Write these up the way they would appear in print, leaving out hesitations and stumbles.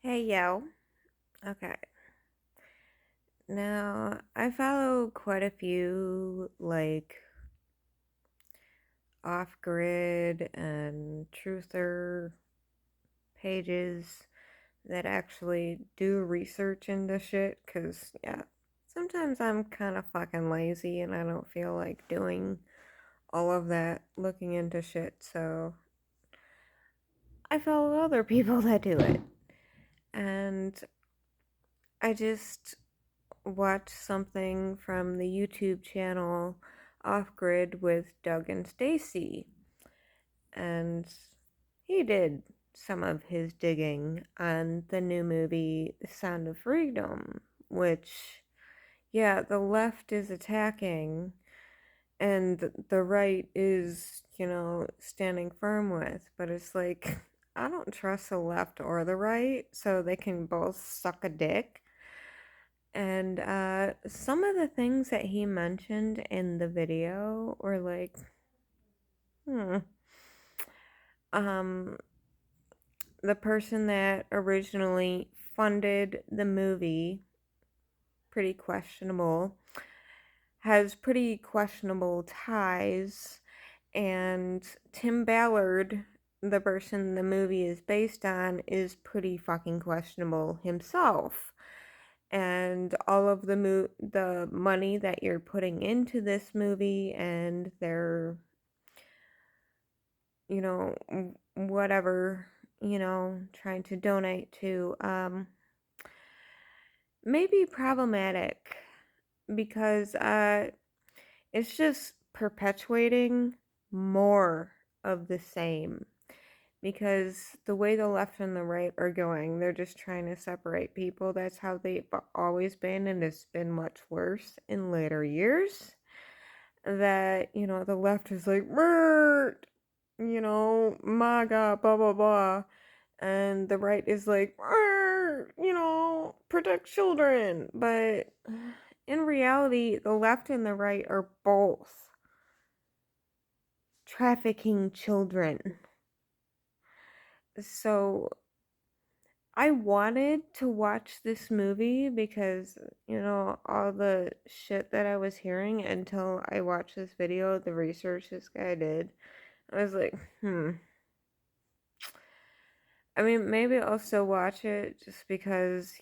Hey yo. Okay. Now, I follow quite a few off grid and truther pages that actually do research into shit because, yeah, sometimes I'm kind of fucking lazy and I don't feel like doing all of that looking into shit, so I follow other people that do it. And I just watch something from the YouTube channel Off Grid with Doug and Stacy, and he did some of his digging on the new movie The Sound of Freedom, which, yeah, the left is attacking and the right is, standing firm with, but it's like, I don't trust the left or the right, so they can both suck a dick. And some of the things that he mentioned in the video were like, hmm. Um, the person that originally funded the movie, pretty questionable, has pretty questionable ties. And Tim Ballard, the person the movie is based on, is pretty fucking questionable himself. And all of the money that you're putting into this movie and their, whatever, trying to donate to, may be problematic because it's just perpetuating more of the same. Because the way the left and the right are going, they're just trying to separate people. That's how they've always been, and it's been much worse in later years. That, the left is like, MAGA, blah, blah, blah. And the right is like, protect children. But in reality, the left and the right are both trafficking children. So I wanted to watch this movie because, all the shit that I was hearing until I watched this video, the research this guy did. I was like, I mean, maybe I'll still watch it just because,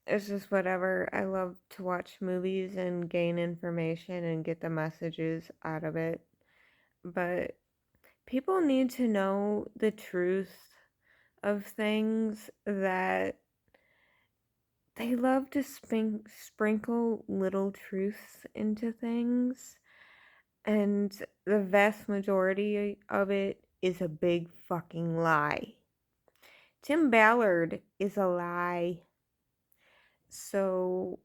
it's just whatever. I love to watch movies and gain information and get the messages out of it. But people need to know the truth of things that they love to sprinkle little truths into things, and the vast majority of it is a big fucking lie. Tim Ballard is a lie. So,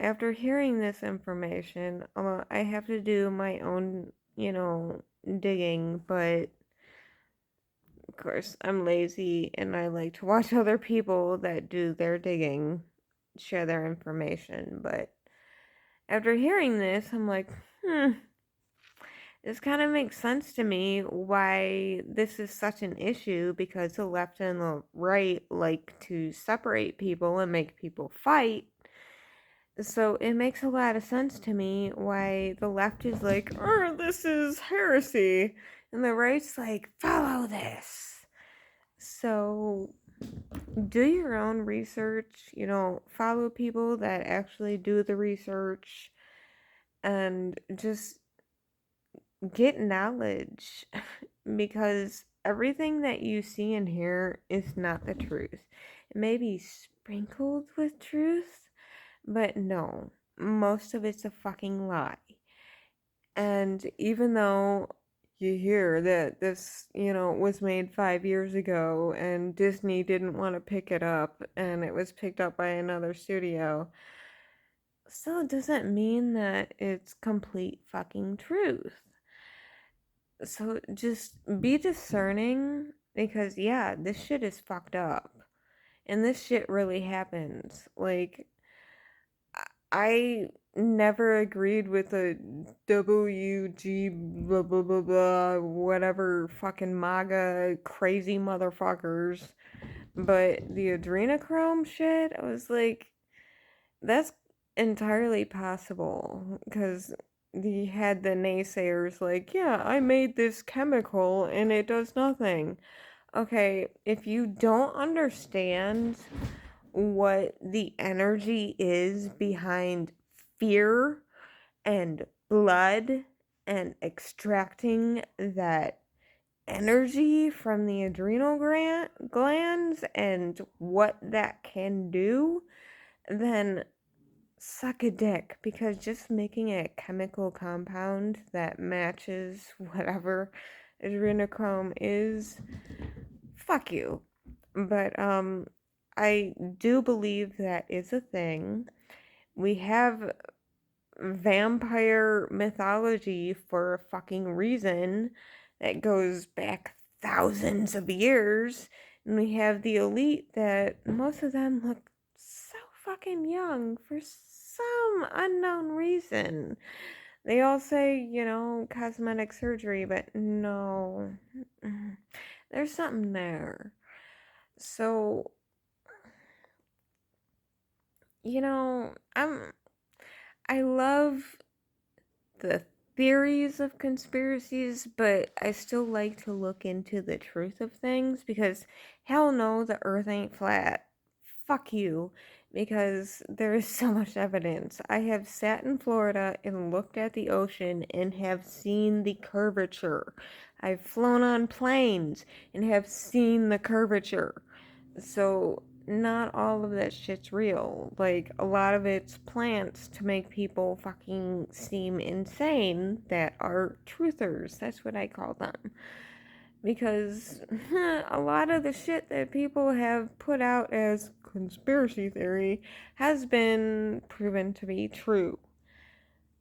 after hearing this information, I have to do my own, digging, but of course, I'm lazy and I like to watch other people that do their digging share their information. But after hearing this, I'm like, this kind of makes sense to me why this is such an issue, because the left and the right like to separate people and make people fight. So it makes a lot of sense to me why the left is like, oh, this is heresy. And the right's like, follow this. So do your own research, follow people that actually do the research and just get knowledge because everything that you see and hear is not the truth. It may be sprinkled with truth, but no, most of it's a fucking lie. And even though you hear that this, was made 5 years ago and Disney didn't want to pick it up and it was picked up by another studio, still doesn't mean that it's complete fucking truth. So just be discerning because, yeah, this shit is fucked up. And this shit really happens. Like, I never agreed with the WG blah blah blah blah whatever fucking MAGA crazy motherfuckers. But the adrenochrome shit, I was like, that's entirely possible because you had the naysayers like, yeah, I made this chemical and it does nothing. Okay, if you don't understand what the energy is behind fear and blood and extracting that energy from the adrenal glands and what that can do, then suck a dick, because just making a chemical compound that matches whatever adrenochrome is, fuck you. But I do believe that is a thing. We have vampire mythology for a fucking reason that goes back thousands of years. And we have the elite that most of them look so fucking young for some unknown reason. They all say, cosmetic surgery, but no, there's something there. So, I love the theories of conspiracies, but I still like to look into the truth of things because hell no, the earth ain't flat. Fuck you. Because there is so much evidence. I have sat in Florida and looked at the ocean and have seen the curvature. I've flown on planes and have seen the curvature. So not all of that shit's real. Like, a lot of it's plants to make people fucking seem insane that are truthers. That's what I call them. Because a lot of the shit that people have put out as conspiracy theory has been proven to be true.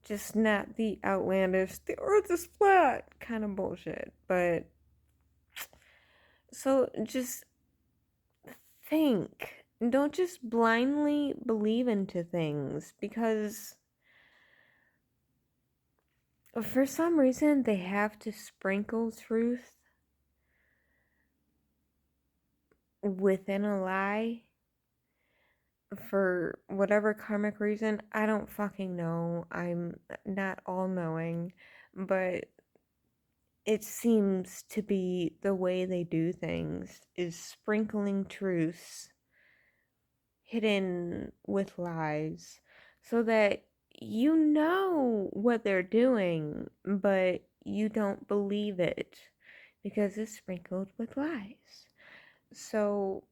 Just not the outlandish, the earth is flat kind of bullshit. But, so just think. Don't just blindly believe into things because for some reason they have to sprinkle truth within a lie for whatever karmic reason. I don't fucking know. I'm not all knowing, but it seems to be the way they do things is sprinkling truths hidden with lies so that you know what they're doing, but you don't believe it because it's sprinkled with lies. So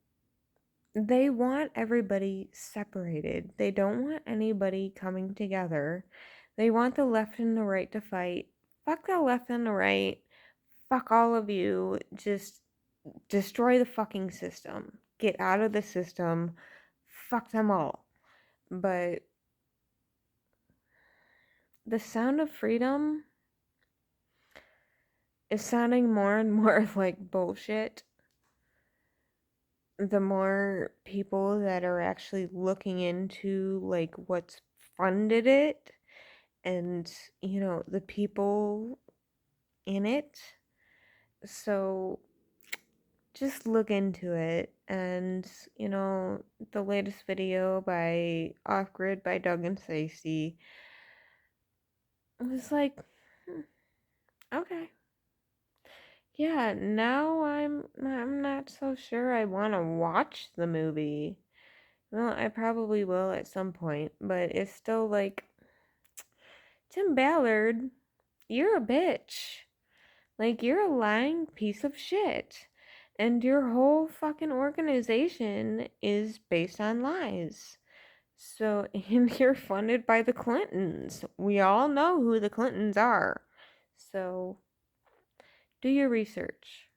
they want everybody separated. They don't want anybody coming together. They want the left and the right to fight. Fuck the left and the right. Fuck all of you. Just destroy the fucking system. Get out of the system. Fuck them all. But the sound of freedom is sounding more and more like bullshit. The more people that are actually looking into like what's funded it and the people in it. So just look into it. And the latest video by Off Grid by Doug and Stacey was like, okay. Yeah, now I'm not so sure I want to watch the movie. Well, I probably will at some point, but it's still like, Tim Ballard, you're a bitch. Like, you're a lying piece of shit. And your whole fucking organization is based on lies. So, and you're funded by the Clintons. We all know who the Clintons are. So, do your research.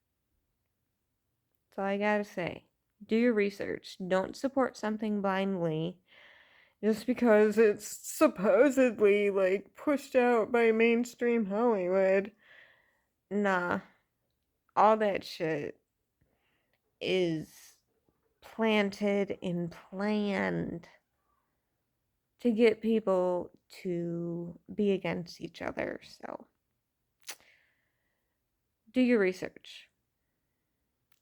That's all I gotta say. Do your research. Don't support something blindly just because it's supposedly like pushed out by mainstream Hollywood. Nah, all that shit is planted and planned to get people to be against each other. So do your research.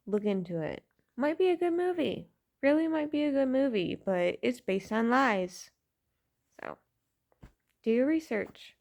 Look into it. Might be a good movie. Really might be a good movie, but it's based on lies. So do your research.